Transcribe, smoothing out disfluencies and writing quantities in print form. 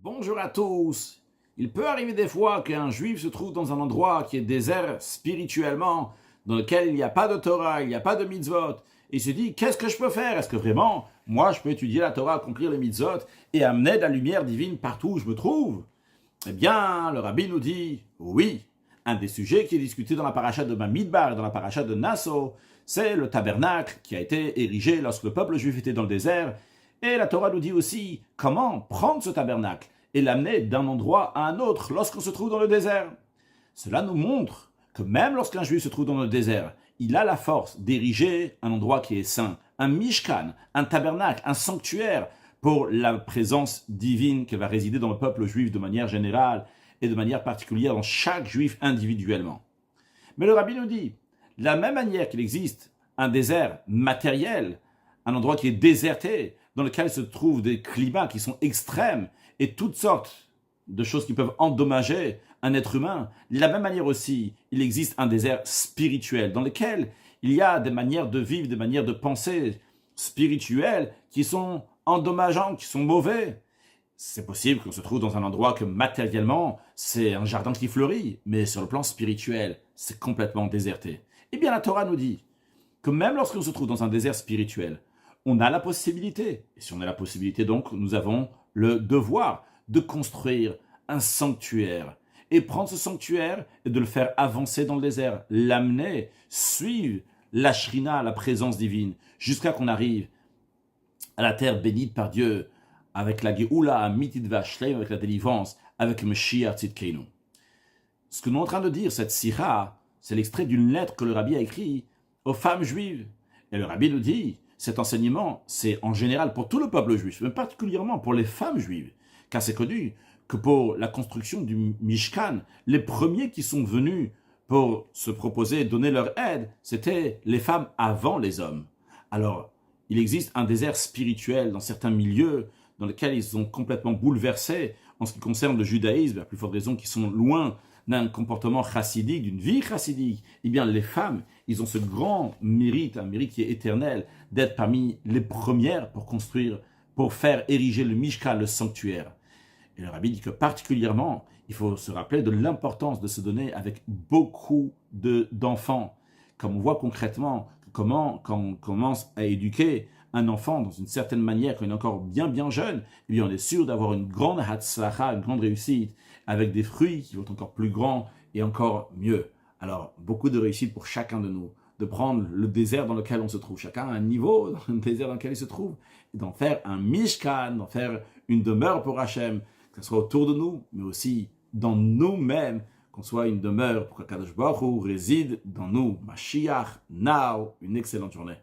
Bonjour à tous. Il peut arriver des fois qu'un juif se trouve dans un endroit qui est désert spirituellement, dans lequel il n'y a pas de Torah, il n'y a pas de mitzvot, et il se dit, qu'est-ce que je peux faire? Est-ce que vraiment, moi, je peux étudier la Torah, accomplir les mitzvot, et amener de la lumière divine partout où je me trouve? Eh bien, le rabbi nous dit, oui. Un des sujets qui est discuté dans la paracha de Bamidbar et dans la paracha de Nasso, c'est le tabernacle qui a été érigé lorsque le peuple juif était dans le désert. Et la Torah nous dit aussi comment prendre ce tabernacle et l'amener d'un endroit à un autre lorsqu'on se trouve dans le désert. Cela nous montre que même lorsqu'un juif se trouve dans le désert, il a la force d'ériger un endroit qui est saint, un mishkan, un tabernacle, un sanctuaire pour la présence divine qui va résider dans le peuple juif de manière générale et de manière particulière dans chaque juif individuellement. Mais le rabbi nous dit, de la même manière qu'il existe un désert matériel, un endroit qui est déserté, dans lequel se trouvent des climats qui sont extrêmes et toutes sortes de choses qui peuvent endommager un être humain, de la même manière aussi, il existe un désert spirituel dans lequel il y a des manières de vivre, des manières de penser spirituelles qui sont endommageantes, qui sont mauvais. C'est possible qu'on se trouve dans un endroit que matériellement, c'est un jardin qui fleurit, mais sur le plan spirituel, c'est complètement déserté. Eh bien, la Torah nous dit que même lorsqu'on se trouve dans un désert spirituel, on a la possibilité, et si on a la possibilité donc, nous avons le devoir de construire un sanctuaire, et prendre ce sanctuaire et de le faire avancer dans le désert, l'amener, suivre la shrina, la présence divine, jusqu'à qu'on arrive à la terre bénite par Dieu, avec la Geoula, Amitidva Shlem, avec la délivrance, avec le Mashiach Tzidkeinu. Ce que nous sommes en train de dire, cette sira, c'est l'extrait d'une lettre que le rabbi a écrite aux femmes juives. Et le rabbi nous dit, cet enseignement, c'est en général pour tout le peuple juif, mais particulièrement pour les femmes juives, car c'est connu que pour la construction du Mishkan, les premiers qui sont venus pour se proposer, donner leur aide, c'était les femmes avant les hommes. Alors, il existe un désert spirituel dans certains milieux dans lesquels ils sont complètement bouleversés en ce qui concerne le judaïsme, à plus forte raison qu'ils sont loin d'un comportement chassidique, d'une vie chassidique. Eh bien, les femmes, ils ont ce grand mérite, un mérite qui est éternel, d'être parmi les premières pour construire, pour faire ériger le Mishkan, le sanctuaire. Et le rabbi dit que particulièrement, il faut se rappeler de l'importance de se donner avec beaucoup d'enfants. Comme on voit concrètement comment, quand on commence à éduquer un enfant dans une certaine manière, quand il est encore bien jeune, eh bien on est sûr d'avoir une grande hatzlacha, une grande réussite, avec des fruits qui vont être encore plus grands et encore mieux. Alors, beaucoup de réussite pour chacun de nous, de prendre le désert dans lequel on se trouve. Chacun a un niveau dans le désert dans lequel il se trouve, et d'en faire un mishkan, d'en faire une demeure pour Hachem, que ce soit autour de nous, mais aussi dans nous-mêmes, qu'on soit une demeure pour qu'Akadosh Baruch Hu réside dans nous. Mashiach, now, une excellente journée.